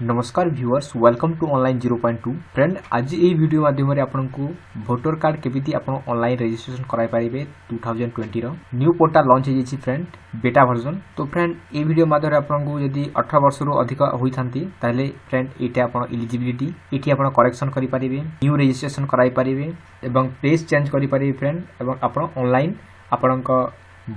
नमस्कार viewers welcome to online 0.2 friend आज ये वीडियो माध्यम आपको भोटर कार्ड केमिति आपण ऑनलाइन रजिस्ट्रेशन कराई पारिबे 2020 रो न्यू पोर्टल लॉन्च हो जाइछि फ्रेंड बेटा वर्जन। तो फ्रेंड ये वीडियो माध्यम आपको यदि 18 वर्ष रु अधिक होइथांती ताले फ्रेंड एटा आपण एलिजिबिलिटी एटी आपण करेक्शन करि पारिबे, न्यू रजिस्ट्रेशन कराई पारिबे एवं प्लेस चेंज करि पारिबे फ्रेंड एवं आपण ऑनलाइन आपणक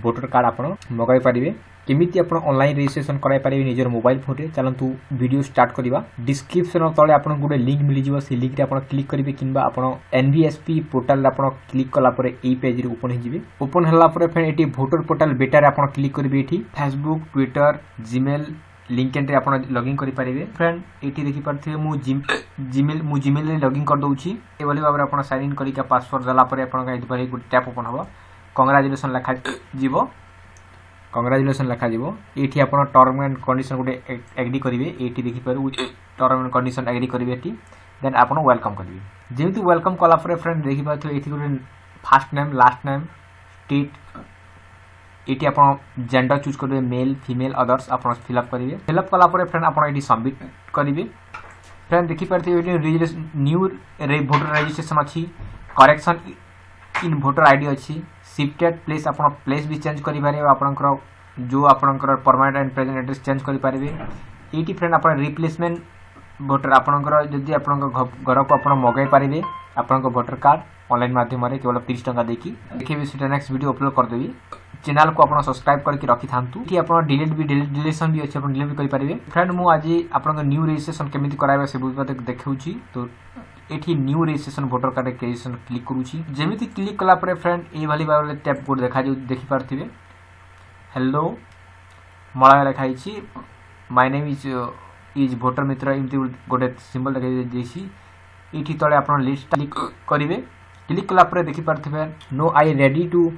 भोटर कार्ड आपण मगाई पारिबे। केमिति आपण ऑनलाइन रजिस्ट्रेशन कराई पारिबे निजर मोबाइल फोन रे। चलंतु वीडियो स्टार्ट करबा। डिस्क्रिप्शन तळे आपण गोटे लिंक मिली जिवो, से लिंक रे आपण क्लिक करिवे किंबा आपण एनवीएसपी पोर्टल रे आपण क्लिक कला परे एई पेज रे ओपन हो जिवे। ओपन हला परे फेर एटी भोटर पोर्टल बेटा रे आपण क्लिक करिवे। एठी फेसबुक, ट्विटर, जीमेल लिंकन रे आपण लॉगिन करि पारिबे। फ्रेंड एठी देखि पारथिबे मु जीमेल रे लॉगिन कर दउची। एवली बाबर आपण साइन इन करी का पासवर्ड दला परे आपण का एति परे गुड टैप ओपन हबो। कांग्रेचुलेशन लिखा जीवो, कांग्रेचुलेशन लिखा जीवो। एठी आपण term and condition Gute agree करिवे। एठी देखि पारु टर्म एंड कंडीशन एग्री करिवे। एठी देन आपण वेलकम करिवे। जेमिति वेलकम कला परे फ्रेंड देखि पाथु एठी गुटे first name, last name, state eighty आपण जेंडर चूज करिवे, मेल, फीमेल, अदर्स आपण फिल अप करिवे। फिल अप कला परे फ्रेंड आपण एटी सबमिट करिवे। फ्रेंड देखि पारथिबे एटी न्यू भोटर रजिस्ट्रेशन अछि, करेक्शन इन भोटर आईडी अच्छी, शिफ्टेड प्लेस आपण प्लेस भी चेंज करि पारे, आपनकर जो आपनकर permanent and present address change करि पारे। एटी फ्रेंड आपण रिप्लेसमेंट भोटर आपनकर जदि आपनकर घर को आपण मगाई पारे आपनकर भोटर कार्ड ऑनलाइन माध्यम रे केवल 30 टका देकी देखिबे। सेटा नेक्स्ट वीडियो अपलोड कर देबी। चैनल को आपण सब्सक्राइब करके रखि थांतु कि आपण डिलीशन भी अछि, आपण डिलीट भी करि पारे। फ्रेंड मु आज आपनकर न्यू रजिस्ट्रेशन केमिति कराबे से बुझबा देखौची। तो एठी new registration voter card registration click करूची। जेमिति क्लिक कला परे फ्रेंड ए वाली बारे टैप कोड देखा जो देखि पारथिबे। हेलो मळा लिखा हिची, माय नेम इज भोटर मित्र इमति गोटे सिंबल देखै देसी। एठी तळे आपण लिस्ट क्लिक करिवे। क्लिक कला परे देखि पारथिबे no I ready to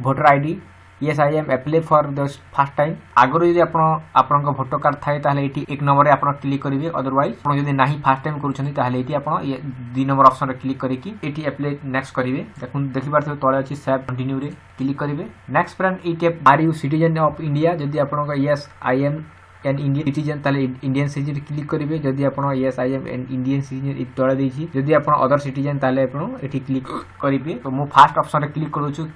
voter ID, yes I am apply for the first time. आगर यदि आपण भोटर कार्ड थाए ताहले एठी एक नंबर रे आपण क्लिक करिवे। अदरवाइज आपण यदि नाही फर्स्ट टाइम करूछनी ताहले एठी आपण 2 नंबर ऑप्शन रे क्लिक करिकि एठी अप्लाई नेक्स्ट करिवे। देखि पारथिबे तळे अछि सेव कंटिन्यू रे क्लिक करिवे। नेक्स्ट फ्रेंड एठी are you citizen of India, जदि आपण yes I am an Indian citizen ताले इंडियन सिटीजन क्लिक करिवे। जदि आपण yes I am an Indian citizen तळे देछि, जदि आपण अदर सिटीजन ताले आपण एठी क्लिक करिवे। तो मु फर्स्ट ऑप्शन रे क्लिक करूछु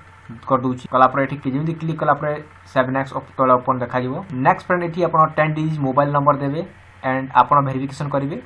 कर दूची कला पर एठी जेमिति क्लिक कला पर सेव नेक्स्ट तळे ओपन देखा जिवो। नेक्स्ट फ्रेंड एठी आपण 10 डिजिट मोबाइल नंबर देबे एंड आपण वेरिफिकेशन करिवे।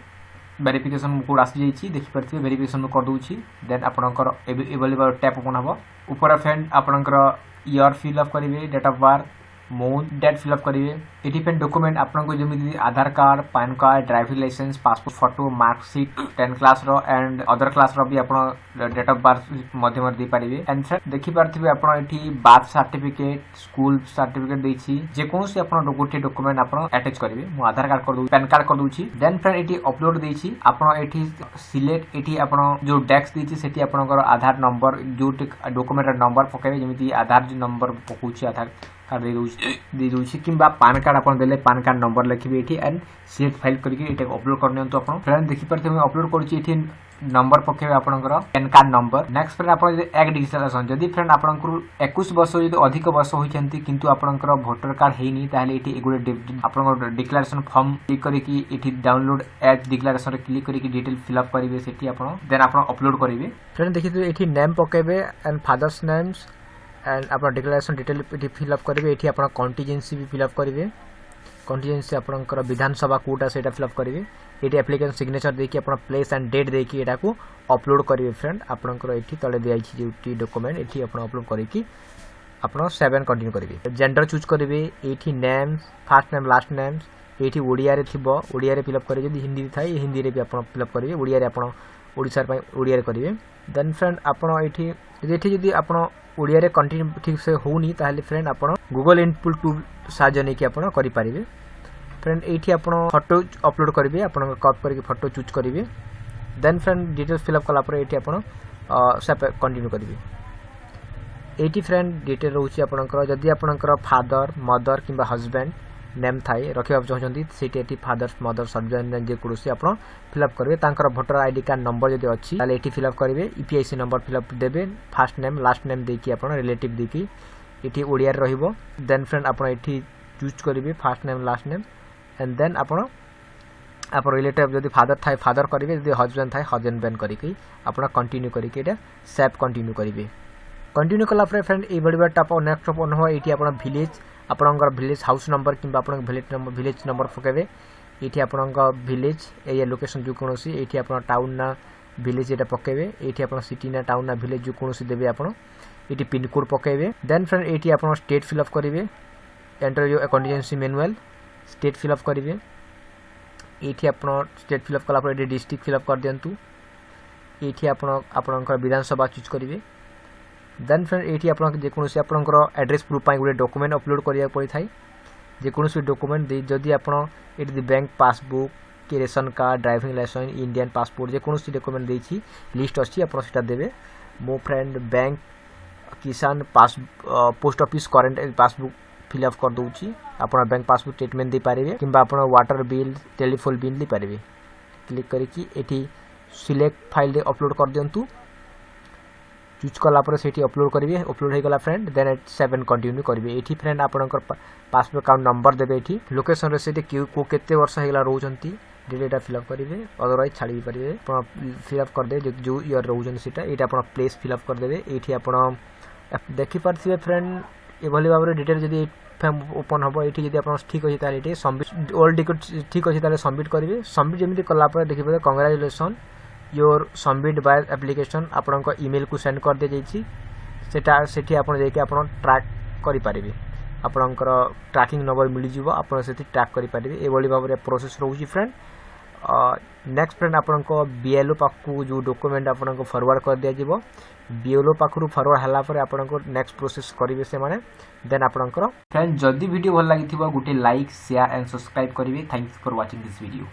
वेरिफिकेशन कोड आसी जाइछि, देखि परथिबे वेरिफिकेशन कर दूची। देन आपनकर एवेलेबल टैप ओपन हबो। ऊपर फ्रेंड आपनकर ईयर फिल अप करिवे, date of birth, month, date fill up करिवे। एठी फ्रेंड डॉक्यूमेंट आपनको जेमिति Aadhaar card, PAN card, driving licence, passport photo, marksheet 10 class रो एंड अदर क्लास रो भी आपण डेट ऑफ बर्थ माध्यम रे दे पारिबे। एंड फ्रेंड देखि पारथिबे आपण एठी बर्थ सर्टिफिकेट, स्कूल सर्टिफिकेट देछि, जे कोनोसी आपण गोटे डॉक्यूमेंट आपण अटैच करिवे। मु आधार कार्ड कर दउ, पैन कार्ड कर दउछि। देन फ्रेंड एठी अपलोड देछि, आपण एठी सिलेक्ट एठी आपण जो डेस्क देछि सेठी आपणकर आधार नंबर जो डॉक्यूमेंट रे नंबर पकाइबे। जेमिति आधार जो नंबर पकोछि आधार कार्ड दे दूची किंबा पैन कार्ड आपण देले पैन कार्ड नंबर लिखिबे एठी एंड सिलेक्ट फाइल करके एटा अपलोड कर नियंतु। आपण फ्रेंड देखि परथे हम अपलोड करछि। एठी नंबर पकेबे आपणकर pan card number. Next friend आपण जदि एक डिजिटलाइजेशन जदि फ्रेंड आपणकर 21 वर्ष जदि अधिक वर्ष होइछंती किंतु आपणकर भोटर कार्ड हेनी ताहले एठी एगुडे आपणकर डिक्लेरेशन फॉर्म क्लिक करके एठी डाउनलोड एज डिक्लेरेशन रे क्लिक करके डिटेल फिल अप करिवे। सेठी आपण देन आपण अपलोड करिवे। फ्रेंड देखि एठी नेम पकेबे एंड फादर्स नेम्स एंड अपना डिक्लेरेशन डिटेल एठी फिल अप करिवे। एठी अपना कॉन्टिजेंसी भी फिल अप करिवे। कॉन्टिजेंसी आपनकर विधानसभा कोटा सेटा फिल अप करिवे। एठी एप्लीकेशन सिग्नेचर देकी अपना प्लेस एंड डेट देकी एटा को अपलोड करिवे। फ्रेंड आपनकर एठी तळे दिया छि जेटी डॉक्यूमेंट एठी अपना अपलोड करिकि अपना 7 कंटिन्यू करिवे। जेंडर चूज करिवे। एठी name, first name, last name एठी ओडिया रे थिबो, ओडिया रे फिल अप करिवे। जदि हिंदी थाए हिंदी रे भी अपना फिल अप करिवे। ओडिया रे अपना ओडिसा पय ओडिया रे करिवे। देन फ्रेंड अपना एठी जदि अपना ओडिया रे कंटिन्यू ठीक से होनी ताहले फ्रेंड आपण गूगल इनपुट टूल साहाय्य नेकी आपण करि पारिबे। फ्रेंड एठी आपण फोटो अपलोड करिवे, आपण क्रॉप करके फोटो चूज करिवे। Then friend details fill up कला पर एठी आपण सब कंटिन्यू करिवे। एठी फ्रेंड डिटेल रहउची आपणकर जदि आपणकर फादर, मदर किंबा हस्बैंड नेम थाए रखिबा चाहछंती सेठी एठी फादर, मदर, हस्बैंड नेम जे कुडसी आपण फिल अप करिवे। तांकर भोटर आईडी कार्ड नंबर जदि अछि ताले एठी फिल अप करिवे। ईपीआईसी नंबर फिल अप देबे। फर्स्ट नेम, लास्ट नेम देकी आपण रिलेटिव देकी एठी ओडिया रे रहिबो। देन फ्रेंड आपण एठी चूज करिवे first name, last name and then आपण आप रिलेटिव जदि फादर थाए फादर करेंगे, जदि हजबैंड थाए हजबैंड करके आप कंटिन्यू करके सेव कंटिन्यू करेंगे। कंटिन्यू कला फ्रेंड ये टाप नेक्स्ट ओपन हो ये आप विलेज आपंकर विलेज हाउस नंबर कि विलेज नंबर पकेबे ये आप विलेज एरिया लोकेशन जो कौन ये आप टाउन ना विलेज ये पकेबे ये आप सिटी ना टाउन ना विलेज जो कौन देवे आप ये पिनकोड पकेबे। देन फ्रेंड ये आप स्टेट फिलअप करेंगे, enter your constituency manual state fill up करेंगे। ये आप स्टेट फिलअप कला डिस्ट्रिक्ट फिलअप कर दिंतु, ये आप विधानसभा चूज करेंगे। देन फ्रेंड ये आप जेकोसी आपंकर एड्रेस प्रूफ गोटे डॉक्यूमेंट अपलोड करा पड़ता है, जेकोसी डॉक्यूमेंट जदि आप बैंक पासबुक कि ration card driving licence Indian passport जेकोसी डॉक्यूमेंट देती लिस्ट अच्छी आप देवे। मो फ्रेंड बैंक किसान post office current passbook fill up कर दूची, आप बैंक पासबुक स्टेटमेंट दे पारे कि वाटर बिल टेलीफोन बिल दे पारे। क्लिक करके ये सिलेक्ट फाइल अपलोड कर दिंतु, चूज कलापर से अपलोड करेंगे। अपलोड हो गला फ्रेंड देन 7 कंटिन्यू करेंगे। ये फ्रेंड आपंकर पासबुक अकाउंट नंबर देवे, ये लोकेशन से केते वर्ष होगा रोचंती डेटा फिलअप करेंगे, अदरवाइज छाड़ भी पारे फिलअप करदे जो ईयर रोचन से ये आप प्लेस फिलअप करदे। ये आप देखिपारे फ्रेंड ये भाव में डिटेल जब ओपन हम ये जब आप ठीक अच्छे ये सबमिट ओल्ड डिकोड ठीक अच्छे सबमिट करेंगे। सबमिट जमी कलापर देखिए congratulation your submit by application आपंक ईमेल को सेंड कर दी जाटा से ट्रैक करें, आपंकर ट्रैकिंग नंबर मिल जाव आप ट्रैक करेंगे। ये भाव में प्रोसेस रोचे फ्रेंड। नेक्स्ट फ्रेंड आपंक बीएलओ पाखु जो डॉक्यूमेंट आपको फॉरवर्ड कर दिया बीएलओ पाखु फॉरवर्ड है आपको नेक्स्ट प्रोसेस करेंगे से माने। देन आपंकर फ्रेंड जदि वीडियो भल लगी गोटे लाइक शेयर एंड सब्सक्राइब करेंगे। Thanks for watching this video.